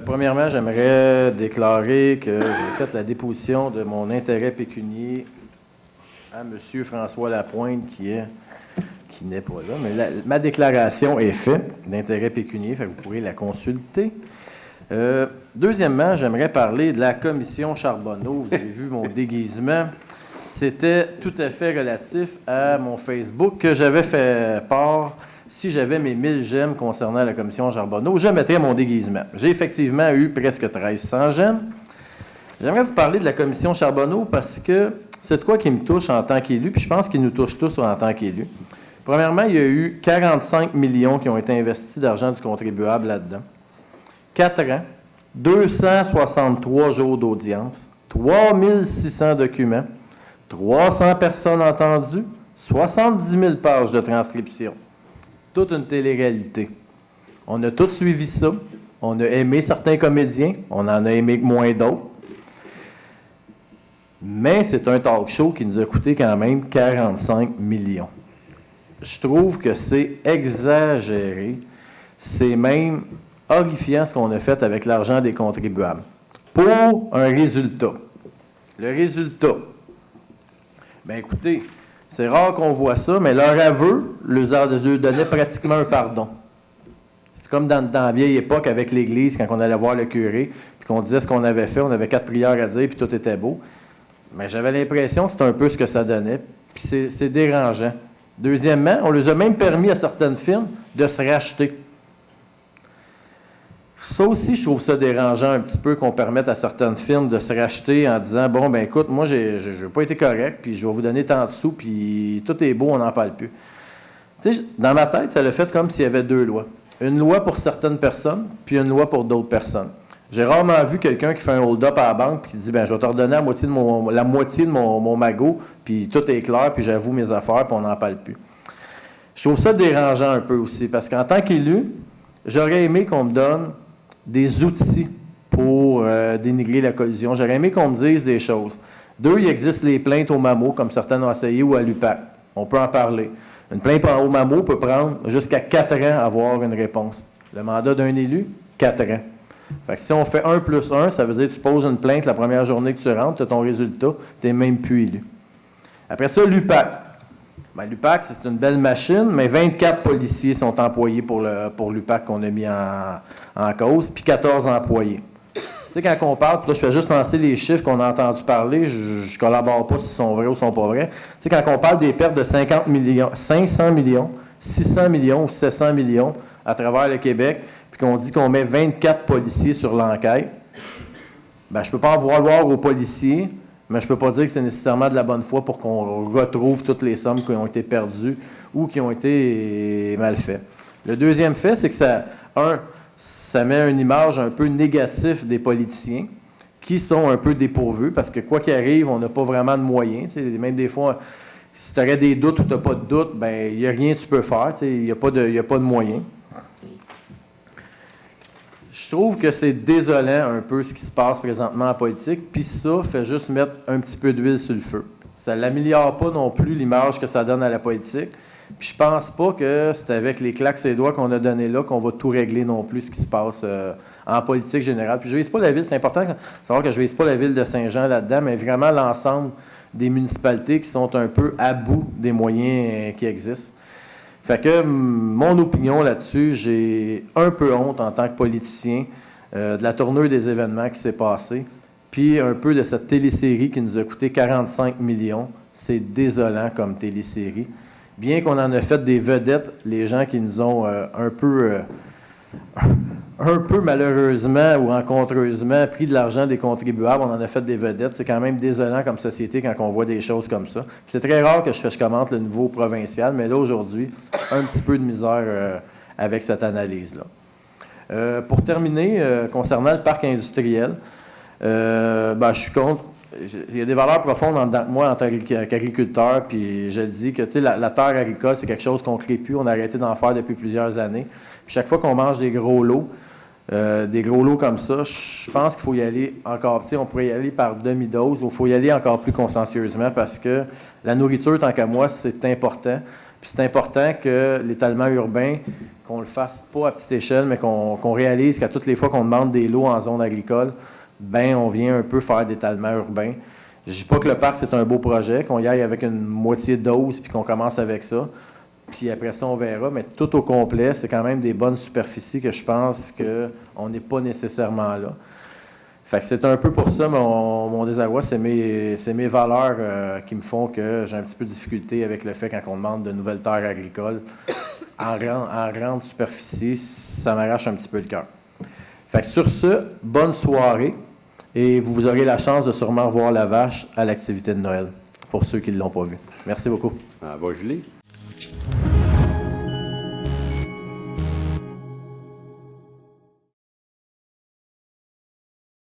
Premièrement, j'aimerais déclarer que j'ai fait la déposition de mon intérêt pécunier à M. François Lapointe, qui n'est pas là, mais ma déclaration est faite d'intérêt pécunier, fait que vous pourrez la consulter. Deuxièmement, j'aimerais parler de la commission Charbonneau. Vous avez vu mon déguisement. C'était tout à fait relatif à mon Facebook que j'avais fait part. Si j'avais mes 1000 j'aime concernant la commission Charbonneau, je mettrais mon déguisement. J'ai effectivement eu presque 1300 j'aime. J'aimerais vous parler de la commission Charbonneau parce que c'est de quoi qui me touche en tant qu'élu, puis je pense qu'il nous touche tous en tant qu'élu. Premièrement, il y a eu 45 millions qui ont été investis d'argent du contribuable là-dedans. 4 ans, 263 jours d'audience, 3600 documents, 300 personnes entendues, 70 000 pages de transcription. Toute une télé-réalité. On a tous suivi ça. On a aimé certains comédiens. On en a aimé moins d'autres. Mais c'est un talk show qui nous a coûté quand même 45 millions. Je trouve que c'est exagéré. C'est même horrifiant ce qu'on a fait avec l'argent des contribuables. Pour un résultat. Le résultat. Bien, écoutez, c'est rare qu'on voit ça, mais leur aveu leur donnait pratiquement un pardon. C'est comme dans la vieille époque avec l'Église, quand on allait voir le curé, puis qu'on disait ce qu'on avait fait, on avait 4 prières à dire, puis tout était beau. Mais j'avais l'impression que c'était un peu ce que ça donnait, puis c'est dérangeant. Deuxièmement, on leur a même permis à certaines firmes de se racheter. Ça aussi, je trouve ça dérangeant un petit peu qu'on permette à certaines firmes de se racheter en disant « Bon, ben écoute, moi, j'ai pas été correct, puis je vais vous donner tant de sous, puis tout est beau, on n'en parle plus. » Tu sais, dans ma tête, ça l'a fait comme s'il y avait 2 lois. Une loi pour certaines personnes, puis une loi pour d'autres personnes. J'ai rarement vu quelqu'un qui fait un hold-up à la banque, puis qui dit « Bien, je vais te redonner la moitié de mon magot, puis tout est clair, puis j'avoue mes affaires, puis on n'en parle plus. » Je trouve ça dérangeant un peu aussi, parce qu'en tant qu'élu, j'aurais aimé qu'on me donne des outils pour dénigrer la collusion. J'aurais aimé qu'on me dise des choses. 2, il existe les plaintes au MAMO, comme certaines ont essayé, ou à l'UPAC. On peut en parler. Une plainte au MAMO peut prendre jusqu'à 4 ans à avoir une réponse. Le mandat d'un élu, 4 ans. Fait que si on fait 1 plus 1, ça veut dire que tu poses une plainte la première journée que tu rentres, tu as ton résultat, tu n'es même plus élu. Après ça, l'UPAC. Bien, l'UPAC, c'est une belle machine, mais 24 policiers sont employés pour l'UPAC qu'on a mis en cause, puis 14 employés. Tu sais, quand on parle, puis là, je fais juste lancer les chiffres qu'on a entendu parler, je ne collabore pas s'ils sont vrais ou sont pas vrais. Tu sais, quand on parle des pertes de 50 millions, 500 millions, 600 millions ou 700 millions à travers le Québec, puis qu'on dit qu'on met 24 policiers sur l'enquête, bien, je ne peux pas en vouloir aux policiers, mais je ne peux pas dire que c'est nécessairement de la bonne foi pour qu'on retrouve toutes les sommes qui ont été perdues ou qui ont été mal faites. Le deuxième fait, c'est que ça met une image un peu négative des politiciens qui sont un peu dépourvus parce que quoi qu'il arrive, on n'a pas vraiment de moyens. Tu sais, même des fois, si tu aurais des doutes ou tu n'as pas de doutes, bien, il n'y a rien que tu peux faire. Tu sais, il n'y a pas de moyens. Je trouve que c'est désolant un peu ce qui se passe présentement en politique, puis ça fait juste mettre un petit peu d'huile sur le feu. Ça ne l'améliore pas non plus l'image que ça donne à la politique. Puis je pense pas que c'est avec les claques sur les doigts qu'on a donné là qu'on va tout régler non plus ce qui se passe en politique générale. Puis je ne vise pas la ville, c'est important de savoir que je ne vise pas la ville de Saint-Jean là-dedans, mais vraiment l'ensemble des municipalités qui sont un peu à bout des moyens qui existent. Fait que mon opinion là-dessus, j'ai un peu honte en tant que politicien de la tournure des événements qui s'est passée, puis un peu de cette télésérie qui nous a coûté 45 millions. C'est désolant comme télésérie. Bien qu'on en a fait des vedettes, les gens qui nous ont un peu malheureusement ou encontreusement pris de l'argent des contribuables, on en a fait des vedettes. C'est quand même désolant comme société quand on voit des choses comme ça. Puis c'est très rare que je commente le niveau provincial, mais là, aujourd'hui, un petit peu de misère avec cette analyse-là. Pour terminer, concernant le parc industriel, je suis contre. Il y a des valeurs profondes en moi en tant qu'agriculteur, puis je dis que la terre agricole, c'est quelque chose qu'on ne crée plus, on a arrêté d'en faire depuis plusieurs années. Puis chaque fois qu'on mange des gros lots comme ça, je pense qu'il faut y aller encore, on pourrait y aller par demi-dose, ou il faut y aller encore plus consciencieusement parce que la nourriture, tant qu'à moi, c'est important. Puis c'est important que l'étalement urbain, qu'on le fasse pas à petite échelle, mais qu'on réalise qu'à toutes les fois qu'on demande des lots en zone agricole, ben on vient un peu faire d'étalement urbain. Je ne dis pas que le parc, c'est un beau projet, qu'on y aille avec une moitié de dose puis qu'on commence avec ça. Puis après ça, on verra. Mais tout au complet, c'est quand même des bonnes superficies que je pense qu'on n'est pas nécessairement là. Fait que c'est un peu pour ça mon désarroi, c'est mes valeurs qui me font que j'ai un petit peu de difficulté avec le fait quand on demande de nouvelles terres agricoles. En grande superficie, ça m'arrache un petit peu le cœur. Fait que sur ce, bonne soirée. Et vous aurez la chance de sûrement voir la vache à l'activité de Noël, pour ceux qui ne l'ont pas vu. Merci beaucoup. Va geler.